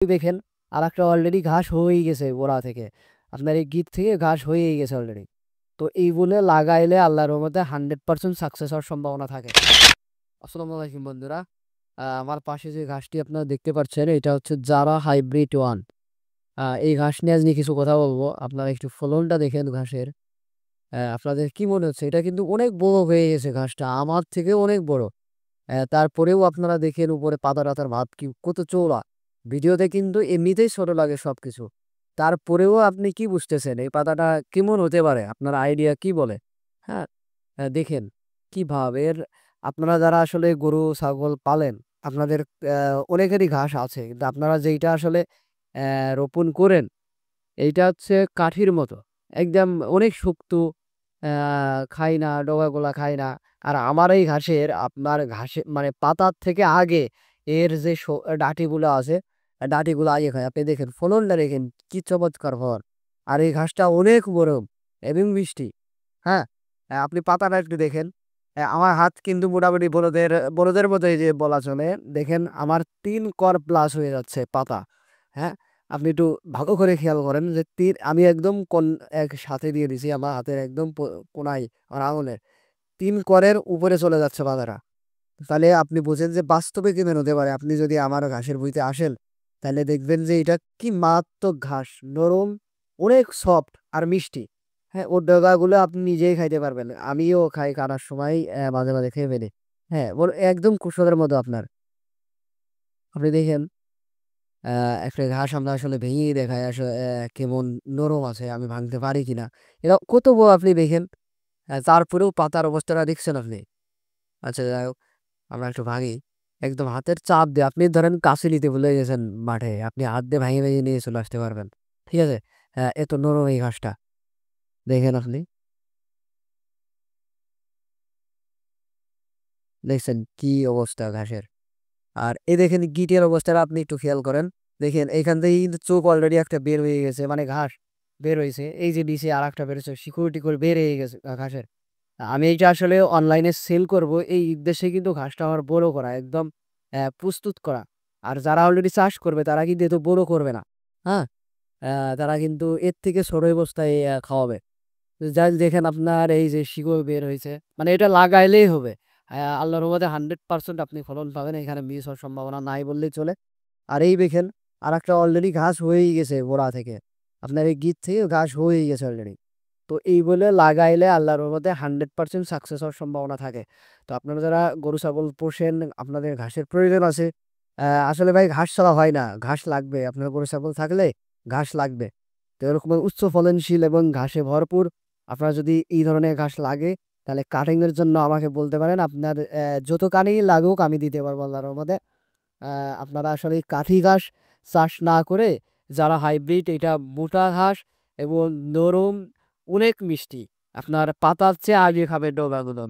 দেখেন আরেকটা অলরেডি ঘাস হয়েই গেছে গোড়া থেকে। আপনার এই গিট থেকে ঘাস হয়েই গেছে অলরেডি। তো এইগুলো লাগাইলে আল্লাহর রহমতে 100% সাকসেস হওয়ার সম্ভাবনা থাকে। আসসালামু আলাইকুম বন্ধুরা। আমার পাশে যে ঘাসটি আপনারা দেখতে পাচ্ছেন এটা হচ্ছে জারা হাইব্রিড 1। এই ঘাস নিয়ে আজ নিয়ে কিছু কথা বলবো। আপনারা একটু ফলনটা দেখেন ঘাসের। আপনাদের কি মনে হচ্ছে? এটা কিন্তু অনেক বড় হয়ে গেছে ঘাসটা। আমার থেকেও অনেক বড়। তারপরেও আপনারা দেখেন উপরে পাতা-টাতার ভাব কি কত চওড়া। ভিডিওতে কিন্তু এমনিতেই ছোট লাগে সবকিছু। তারপরেও আপনি কি বুঝতেছেন এই পাতাটা কেমন হতে পারে? আপনার আইডিয়া কি বলে? হ্যাঁ? দেখেন কি ভাব এর আপনারা যারা আসলে গরু, ছাগল পালেন, আপনাদের অনেকেরই ঘাস আছে। কিন্তু আপনারা যেইটা আসলে রোপণ করেন এইটা হচ্ছে কাঠির মতো। একদম অনেক শক্ত, আ খায় না, ডগাগুলা খায় না। আর আমার এই ঘাসের আপনার ঘাসে মানে পাতার থেকে আগে এর যে ডাঁটিগুলা আছে, ডাঁটিগুলো আগে খায়। আপনি দেখেন ফলনটা দেখেন কি চমৎকার ফলন। আর এই ঘাসটা অনেক নরম এবং মিষ্টি। হ্যাঁ? আপনি পাতাটা একটু দেখেন। আমার হাত কিন্তু মোটামুটি বড়দের মতোই যে বলা চলে। দেখেন আমার ৩ কর প্লাস হয়ে যাচ্ছে পাতা। হ্যাঁ? আপনি একটু ভালো করে খেয়াল করেন যে আমি একদম একসাথে দিয়ে দিছি আমার হাতের একদম কোনায় আমার আঙুলের ৩ করের উপরে চলে যাচ্ছে পাতাটা। তাহলে আপনি বোঝেন যে বাস্তবে কেমন হতে পারে। আপনি যদি আমার ঘাসের ভুঁইতে আসেন, তাহলে দেখবেন যে এটা কি মারাত্মক ঘাস। নরম, অনেক সফট আর মিষ্টি। হ্যাঁ? ওর ডগাগুলো আপনি নিজেই খাইতে পারবেন। আমিও খাই কাটার সময় মাঝে, মাঝে খেয়ে ফেলি। হ্যাঁ? ওর একদম কুশলের মতো আপনার। আপনি দেখেন আ একটা ঘাস আমরা আসলে ভেঙেই দেখাই কেমন নরম আছে, আমি ভাঙতে পারি কিনা। এরা কত বড় আপনি দেখেন। তারপরেও পাতার অবস্থাটা দেখছেন আপনি। আচ্ছা যাই হোক, আমরা একটু ভাঙি। একদম হাতের চাপ দিয়ে আপনি ধরেন কাছে নিতে ভুলে গেছেন মাঠে। আপনি হাত দিয়ে ভেঙে, ভেঙে নিয়ে চলে আসতে পারবেন। ঠিক আছে? এত নরম এই ঘাসটা। দেখেন আপনি। দেখছেন কি অবস্থা ঘাসের। আর এই দেখেন গিটের অবস্থাটা আপনি একটু খেয়াল করেন। দেখেন এইখান থেকেই কিন্তু চোখ অলরেডি একটা বের হয়ে গেছে। মানে ঘাস বের হইছে। এই যে নিচে আরেকটা বের হইছে। শিকড়-টিকড় বের হয়ে গেছে ঘাসের। আমি এইটা আসলে অনলাইনে সেল করব এই উদ্দেশ্যে কিন্তু ঘাসটা আমার বড় করা। একদম প্রস্তুত করা। আর যারা অলরেডি চাষ করবে তারা কিন্তু এত বড় করবে না। হ্যাঁ? তারা কিন্তু এর থেকে ছোট অবস্থায় খাওয়াবে। দেখেন আপনার এই যে শিকড় বের হইছে। মানে এটা লাগাইলেই হবে। আল্লাহর রহমতে 100% আপনি ফলন পাবেন। এখানে মিস হওয়ার সম্ভাবনা নাই বললেই চলে। আর এই দেখেন আরেকটা অলরেডি ঘাস হয়েই গেছে গোড়া থেকে। আপনার এই গিট থেকে ঘাস হয়েই গেছে অলরেডি। তো এই বলে লাগাইলে আল্লাহর রহমতে 100% সাকসেস হওয়ার সম্ভাবনা থাকে। তো আপনারা যারা গরু ছাগল পোষেন, আপনাদের ঘাসের প্রয়োজন আছে। আসলে ভাই ঘাস ছাড়া হয় না। ঘাস লাগবে। আপনার গরু ছাগল থাকলে ঘাস লাগবে। তো এরকম উচ্চ ফলনশীল এবং ঘাসে ভরপুর আপনার যদি এই ধরনের ঘাস লাগে তাহলে কাটিং এর জন্য আমাকে বলতে পারেন। আপনার যত কানি লাগুক আমি দিতে পারবো আল্লাহর রহমতে। আ আপনারা আসলে এই কাঠি ঘাস চাষ না করে যারা হাইব্রিড এটা মোটা ঘাস এবং নরম, অনেক মিষ্টি। আপনার পাতার চেয়ে আগে খাবে ডগাগুলো।